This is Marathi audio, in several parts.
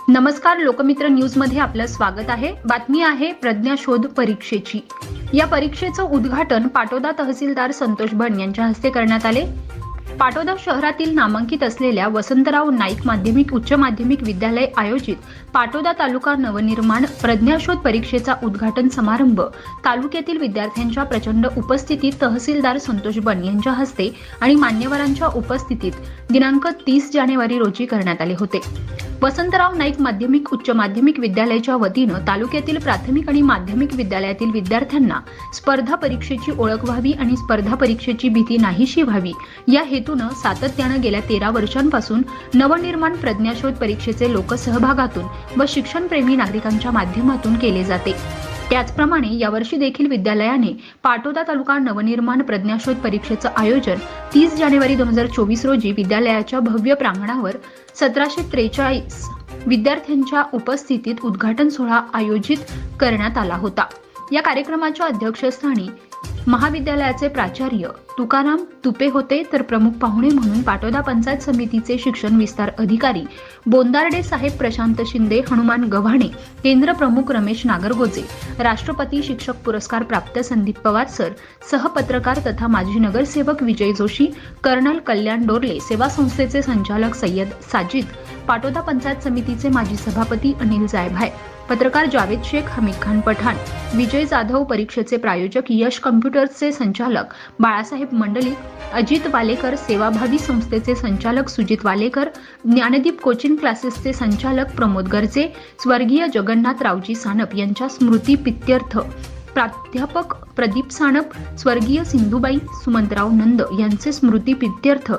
नमस्कार, लोकमित्र न्यूजमध्ये आपलं स्वागत आहे। बातमी आहे प्रज्ञाशोध परीक्षेची। या परीक्षेचं उद्घाटन पाटोदा तहसीलदार संतोष बन यांच्या हस्ते करण्यात आले। पाटोदा शहरातील नामांकित असलेल्या वसंतराव नाईक माध्यमिक उच्च माध्यमिक विद्यालय आयोजित पाटोदा तालुका नवनिर्माण प्रज्ञाशोध परीक्षेचा उद्घाटन समारंभ तालुक्यातील विद्यार्थ्यांच्या प्रचंड उपस्थितीत तहसीलदार संतोष बन यांच्या हस्ते आणि मान्यवरांच्या उपस्थितीत दिनांक 30 जानेवारी रोजी करण्यात आले होते। वसंतराव नाईक माध्यमिक उच्च माध्यमिक विद्यालयाच्या वतीनं तालुक्यातील प्राथमिक आणि माध्यमिक विद्यालयातील विद्यार्थ्यांना स्पर्धा परीक्षेची ओळख व्हावी आणि स्पर्धा परीक्षेची भीती नाहीशी व्हावी या हेतूनं सातत्यानं गेल्या 13 वर्षांपासून नवनिर्माण प्रज्ञाशोध परीक्षेचे लोकसहभागातून व शिक्षणप्रेमी नागरिकांच्या माध्यमातून केले जाते। त्याचप्रमाणे यावर्षी देखील विद्यालयाने पाटोदा तालुका नवनिर्माण प्रज्ञाशोध परीक्षेचं आयोजन 30 जानेवारी 2024 रोजी विद्यालयाच्या भव्य प्रांगणावर 1743 विद्यार्थ्यांच्या उपस्थितीत उद्घाटन सोहळा आयोजित करण्यात आला होता। या कार्यक्रमाच्या अध्यक्षस्थानी महाविद्यालयाचे प्राचार्य तुकाराम तुपे होते, तर प्रमुख पाहुणे म्हणून पाटोदा पंचायत समितीचे शिक्षण विस्तार अधिकारी बोंदार्डे साहेब प्रशांत शिंदे, हनुमान गव्हाणे, केंद्र प्रमुख रमेश नागरगोजे, राष्ट्रपती शिक्षक पुरस्कार प्राप्त संदीप पवार सर, सहपत्रकार तथा माजी नगरसेवक विजय जोशी, कर्नल कल्याण डोरले, सेवा संस्थेचे संचालक सय्यद साजिद, पाटोदा पंचायत समितीचे माजी सभापती अनिल जायभाय, पत्रकार जावेद शेख, हमीद खान पठाण, विजय जाधव, परीक्षेचे प्रायोजक यश कम्प्युटर्सचे संचालक बाळासाहेब मंडलिक, अजित वालेकर, सेवाभावी संस्थेचे संचालक सुजित वालेकर, ज्ञानदीप कोचिंग क्लासेसचे संचालक प्रमोद गर्जे, स्वर्गीय जगन्नाथ रावजी सानप यांच्या स्मृती प्रित्यर्थ प्राध्यापक प्रदीप सानप, स्वर्गीय सिंधुबाई सुमंतराव नंद यांचे स्मृती प्रित्यर्थ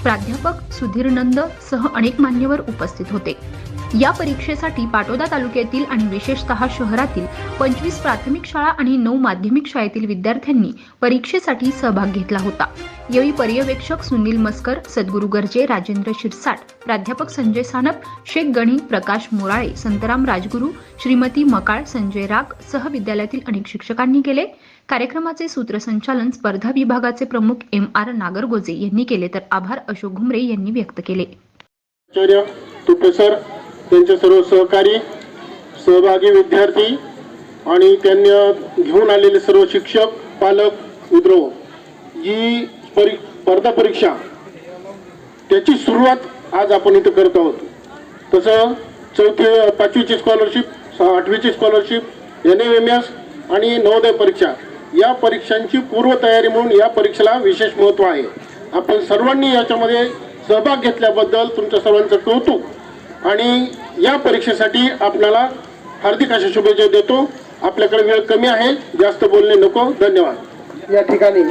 प्राध्यापक सुधीर नंद सह अनेक मान्यवर उपस्थित होते। या परीक्षेसाठी पाटोदा तालुक्यातील आणि विशेषतः शहरातील 25 प्राथमिक शाळा आणि 9 माध्यमिक शाळेतील विद्यार्थ्यांनी परीक्षेसाठी सहभाग घेतला होता। यावेळी पर्यवेक्षक सुनील मस्कर, सद्गुरू गर्जे, राजेंद्र शिरसाट, प्राध्यापक संजय सानप, शेख गणी, प्रकाश मोराळे, संतराम राजगुरू, श्रीमती मकाळ, संजय राग सह विद्यालयातील अनेक शिक्षकांनी केले। कार्यक्रमाचे सूत्रसंचालन स्पर्धा विभागाचे प्रमुख MR नागरगोजे यांनी केले, तर आभार अशोक घुमरे यांनी व्यक्त केले। त्यांचे सर्व सहकारी, सहभागी विद्यार्थी आणि त्यांनी घेऊन आलेले सर्व शिक्षक, पालक, मित्र, जी स्पर्धा परीक्षा त्याची सुरुवात आज आपण इथे करत आहोत। तसं 5वीची स्कॉलरशिप, 8वीची स्कॉलरशिप, NMS आणि नवोदय परीक्षा या परीक्षांची पूर्वतयारी म्हणून या परीक्षेला विशेष महत्त्व आहे। आपण सर्वांनी याच्यामध्ये सहभाग घेतल्याबद्दल तुमच्या सर्वांचं कौतुक आणि या परीक्षेसाठी आपल्याला हार्दिक अशा शुभेच्छा देतो। आपल्याकडे वेळ कमी आहे, जास्त बोलणे नको। धन्यवाद। या ठिकाणी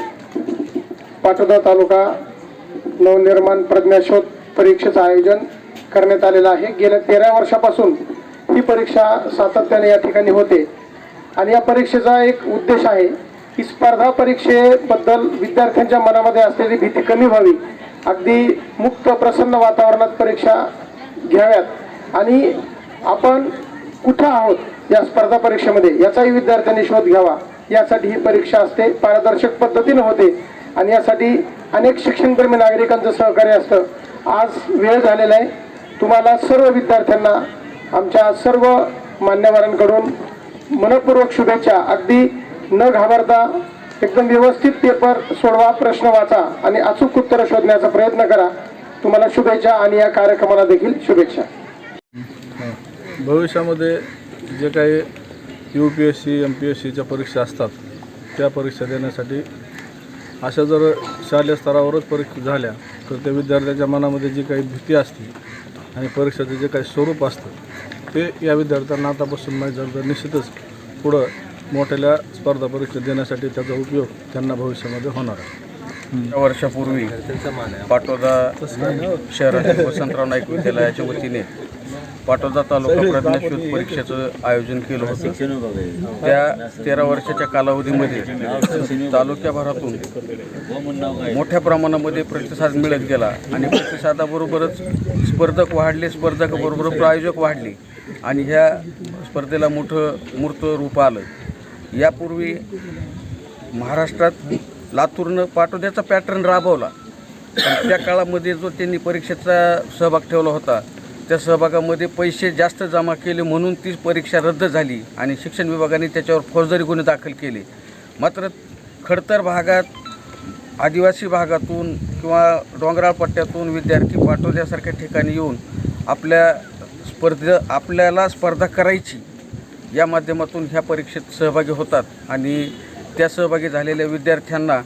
पाटोदा तालुका नवनिर्माण प्रज्ञाशोध परीक्षेचं आयोजन करण्यात आलेलं आहे। गेल्या 13 वर्षापासून ही परीक्षा सातत्याने या ठिकाणी होते आणि या परीक्षेचा एक उद्देश आहे की स्पर्धा परीक्षेबद्दल विद्यार्थ्यांच्या मनामध्ये असलेली भीती कमी व्हावी, अगदी मुक्त प्रसन्न वातावरणात परीक्षा घ्याव्यात आणि आपण कुठं आहोत या स्पर्धा परीक्षेमध्ये याचाही विद्यार्थ्यांनी शोध घ्यावा, यासाठी ही परीक्षा असते। पारदर्शक पद्धतीने होते आणि यासाठी अनेक शिक्षणप्रेमी नागरिकांचं सहकार्य असतं। आज वेळ झालेला आहे, तुम्हाला सर्व विद्यार्थ्यांना आमच्या सर्व मान्यवरांकडून मनपूर्वक शुभेच्छा। अगदी न घाबरता एकदम व्यवस्थित पेपर सोडवा, प्रश्न वाचा आणि अचूक उत्तर शोधण्याचा प्रयत्न करा। तुम्हाला शुभेच्छा आणि या कार्यक्रमाला देखील शुभेच्छा। भविष्यामध्ये जे काही UPSC MPSCच्या परीक्षा असतात त्या परीक्षा देण्यासाठी अशा जर शालेय स्तरावरच परीक्षा झाल्या तर त्या विद्यार्थ्यांच्या मनामध्ये जी काही भीती असते आणि परीक्षेचं जे काही स्वरूप असतं ते या विद्यार्थ्यांना आतापासून माहीत झालं तर निश्चितच पुढं मोठ्या स्पर्धा परीक्षा देण्यासाठी त्याचा उपयोग त्यांना भविष्यामध्ये होणार आहे। वर्षापूर्वी पाटोदा शहरातील वसंतराव नाईक विद्यालयाच्या वतीने पाटोदा तालुका प्रज्ञाशोध परीक्षेचं आयोजन केलं होतं। त्या 13 वर्षाच्या कालावधीमध्ये तालुक्याभरातून मोठ्या प्रमाणामध्ये प्रतिसाद मिळत गेला आणि प्रतिसादाबरोबरच स्पर्धक वाढले, स्पर्धकाबरोबर प्रायोजक वाढले आणि ह्या स्पर्धेला मोठं मूर्त रूप आलं। यापूर्वी महाराष्ट्रात लातूरनं पाटोद्याचा पॅटर्न राबवला, पण त्या काळामध्ये जो त्यांनी परीक्षेचा सहभाग ठेवला होता त्या सहभागामध्ये पैसे जास्त जमा केले म्हणून ती परीक्षा रद्द झाली आणि शिक्षण विभागाने त्याच्यावर फौजदारी गुन्हे दाखल केले. मात्र खडतर भागात, आदिवासी भागातून किंवा डोंगराळ पट्ट्यातून विद्यार्थी पाटोद्यासारख्या ठिकाणी येऊन आपल्याला स्पर्धा करायची या माध्यमातून ह्या परीक्षेत सहभागी होतात आणि त्या सहभागी झालेल्या विद्यार्थ्यांना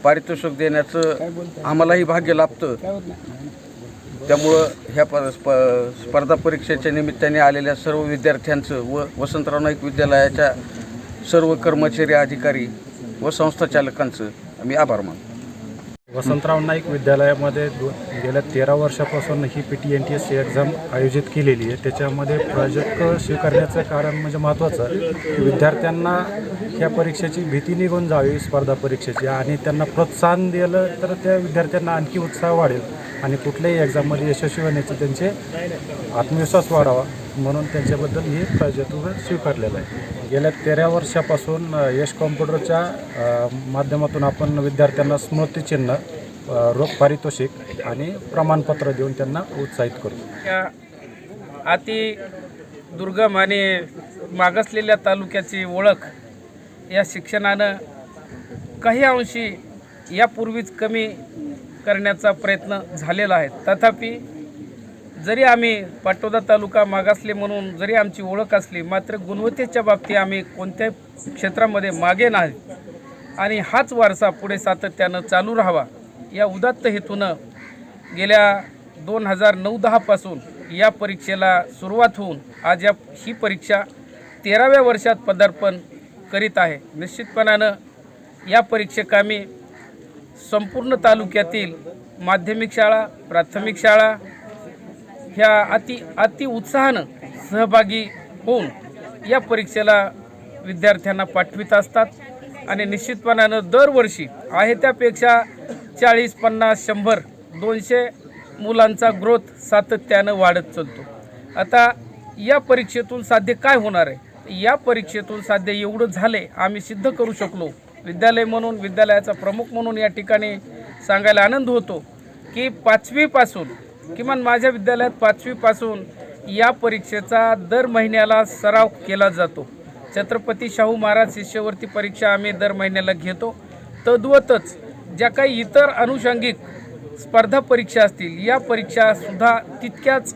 पारितोषिक देण्याचं आम्हालाही भाग्य लाभतं. त्यामुळं ह्या स्पर्धा परीक्षेच्या निमित्ताने आलेल्या सर्व विद्यार्थ्यांचं व वसंतराव नाईक विद्यालयाच्या सर्व कर्मचारी, अधिकारी व संस्थाचालकांचं आम्ही आभार मानतो. वसंतराव नाईक विद्यालयामध्ये गेल्या 13 वर्षापासून ही PTNTS एक्झाम आयोजित केलेली आहे. त्याच्यामध्ये प्रायोजक स्वीकारण्याचं कारण म्हणजे महत्त्वाचं की विद्यार्थ्यांना या परीक्षेची भीती निघून जावी, स्पर्धा परीक्षेची, आणि त्यांना प्रोत्साहन दिलं तर त्या विद्यार्थ्यांना आणखी उत्साह वाढेल आणि कुठल्याही एक्झाममध्ये यशस्वी होण्याचे त्यांचे आत्मविश्वास वाढावा म्हणून त्यांच्याबद्दल हे प्रायोजकत्व स्वीकारलेलं आहे. गेल्या 13 वर्षापासून यश कॉम्प्युटरच्या माध्यमातून आपण विद्यार्थ्यांना स्मृतिचिन्ह, रोख पारितोषिक आणि प्रमाणपत्र देऊन त्यांना उत्साहित करतो. या अति दुर्गम आणि मागासलेल्या तालुक्याची ओळख या शिक्षणानं काही अंशी यापूर्वीच कमी करण्याचा प्रयत्न झालेला आहे. तथापि जरी आम्ही पाटोदा तालुका मागासले म्हणून जरी आमची ओळख असली, मात्र गुणवत्तेच्या बाबतीत आम्ही कोणत्याही क्षेत्रामध्ये मागे नाही आणि हाच वारसा पुढे सातत्यानं चालू राहावा या उदात्त हेतूनं गेल्या 2009-10 पासून या परीक्षेला सुरुवात होऊन आज ही परीक्षा 13व्या वर्षात पदार्पण करीत आहे. निश्चितपणानं या परीक्षेकामी संपूर्ण तालुक्यातील माध्यमिक शाळा, प्राथमिक शाळा ह्या अति उत्साहानं सहभागी होऊन या परीक्षेला विद्यार्थ्यांना पाठवित असतात आणि निश्चितपणानं दरवर्षी आहे त्यापेक्षा 40, 50, 100, 200 मुलांचा ग्रोथ सातत्यानं वाढत चालतो. आता या परीक्षेतून साध्य काय होणार आहे? या परीक्षेतून साध्य एवढं झाले, आम्ही सिद्ध करू शकलो. विद्यालय म्हणून, विद्यालयाचा प्रमुख म्हणून या ठिकाणी सांगायला आनंद होतो की 5वी पासून, किमान माझ्या विद्यालयात 5वी पासून या परीक्षेचा दर महिन्याला सराव केला जातो. छत्रपती शाहू महाराज शिष्यवृत्ती परीक्षा आम्ही दर महिन्याला घेतो. तद्वतच ज्या काही इतर अनुषंगिक स्पर्धा परीक्षा असतील, या परीक्षासुद्धा तितक्याच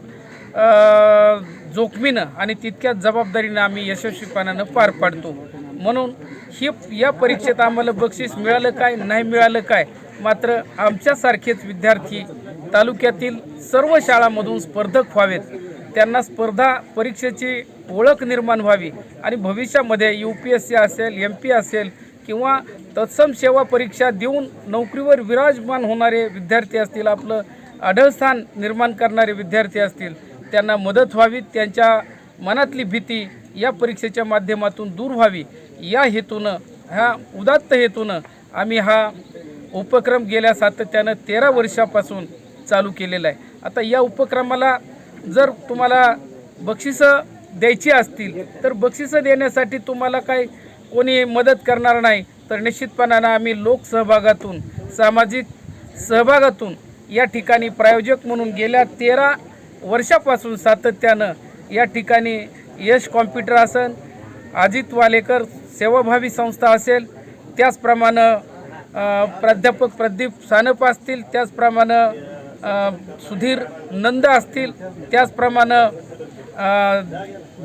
जोखमीनं आणि तितक्याच जबाबदारीनं आम्ही यशस्वीपणानं पार पाडतो. म्हणून या परीक्षेत आम्हाला बक्षीस मिळालं काय, नाही मिळालं काय, मात्र आमच्यासारखेच विद्यार्थी तालुक्यातील सर्व शाळांमधून स्पर्धक व्हावेत, त्यांना स्पर्धा परीक्षेची ओळख निर्माण व्हावी आणि भविष्यामध्ये UPSC असेल, MP असेल किंवा तत्सम सेवा परीक्षा देऊन नोकरीवर विराजमान होणारे विद्यार्थी असतील, आपलं अढळस्थान निर्माण करणारे विद्यार्थी असतील, त्यांना मदत व्हावी, त्यांच्या मनातली भीती या परीक्षेच्या माध्यमातून दूर व्हावी या हेतूनं, ह्या उदात्त हेतूनं आम्ही हा उपक्रम गेल्या सातत्यानं 13 वर्षापासून चालू केलेला आहे. आता या उपक्रमाला जर तुम्हाला बक्षिसं द्यायची असतील तर बक्षिसं देण्यासाठी तुम्हाला काही कोणी मदत करणार नाही, तर निश्चितपणानं आम्ही लोकसहभागातून, सामाजिक सहभागातून या ठिकाणी प्रायोजक म्हणून गेल्या 13 वर्षापासून सातत्यानं या ठिकाणी यश कॉम्प्युटर असेल, अजित वालेकर सेवाभावी संस्था असेल, त्याचप्रमाणे प्राध्यापक प्रदीप सानप असतील, त्याचप्रमाणे सुधीर नंद असतील, त्याचप्रमाणे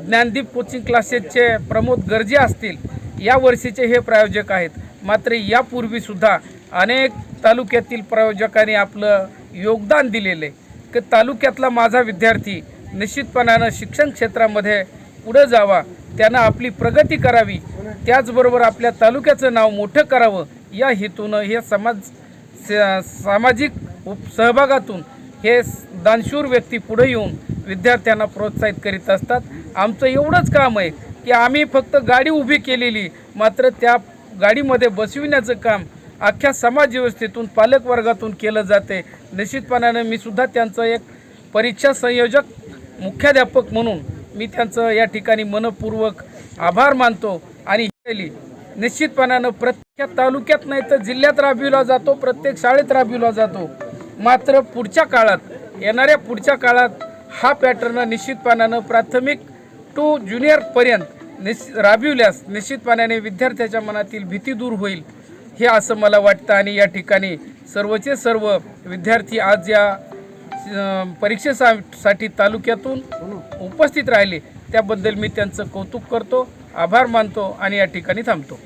ज्ञानदीप कोचिंग क्लासेसचे प्रमोद गर्जे असतील, या वर्षीचे हे प्रायोजक आहेत. मात्र यापूर्वीसुद्धा अनेक तालुक्यातील प्रायोजकांनी आपलं योगदान दिलेले की तालुक्यातला माझा विद्यार्थी निश्चितपणानं शिक्षण क्षेत्रामध्ये पुढे जावा, त्यानं आपली प्रगती करावी, त्याचबरोबर आपल्या तालुक्याचं नाव मोठं करावं या हेतूनं हे सामाजिक सहभागातून हे दानशूर व्यक्ती पुढे येऊन विद्यार्थ्यांना प्रोत्साहित करीत असतात. आमचं एवढंच काम आहे की आम्ही फक्त गाडी उभी केलेली, मात्र त्या गाडीमध्ये बसविण्याचं काम अख्ख्या समाज व्यवस्थेतून, पालकवर्गातून केलं जाते. निश्चितपणानं मी सुद्धा त्यांचं एक परीक्षा संयोजक, मुख्याध्यापक म्हणून मी त्यांचं या ठिकाणी मनपूर्वक आभार मानतो. आणि निश्चितपणानं प्रत्येक तालुक्यात नाही तर जिल्ह्यात राबविला जातो, प्रत्येक शाळेत राबविला जातो. मात्र पुढच्या काळात, येणाऱ्या पुढच्या काळात हा पॅटर्न निश्चितपणानं प्राथमिक टू ज्युनियरपर्यंत राबविल्यास निश्चितपणाने विद्यार्थ्याच्या मनातील भीती दूर होईल हे असं मला वाटतं. आणि या ठिकाणी सर्वचे सर्व विद्यार्थी आज या परीक्षेसाठी तालुक्यातून उपस्थित राहिले त्याबद्दल मी त्यांचं कौतुक करतो, आभार मानतो आणि या ठिकाणी थांबतो.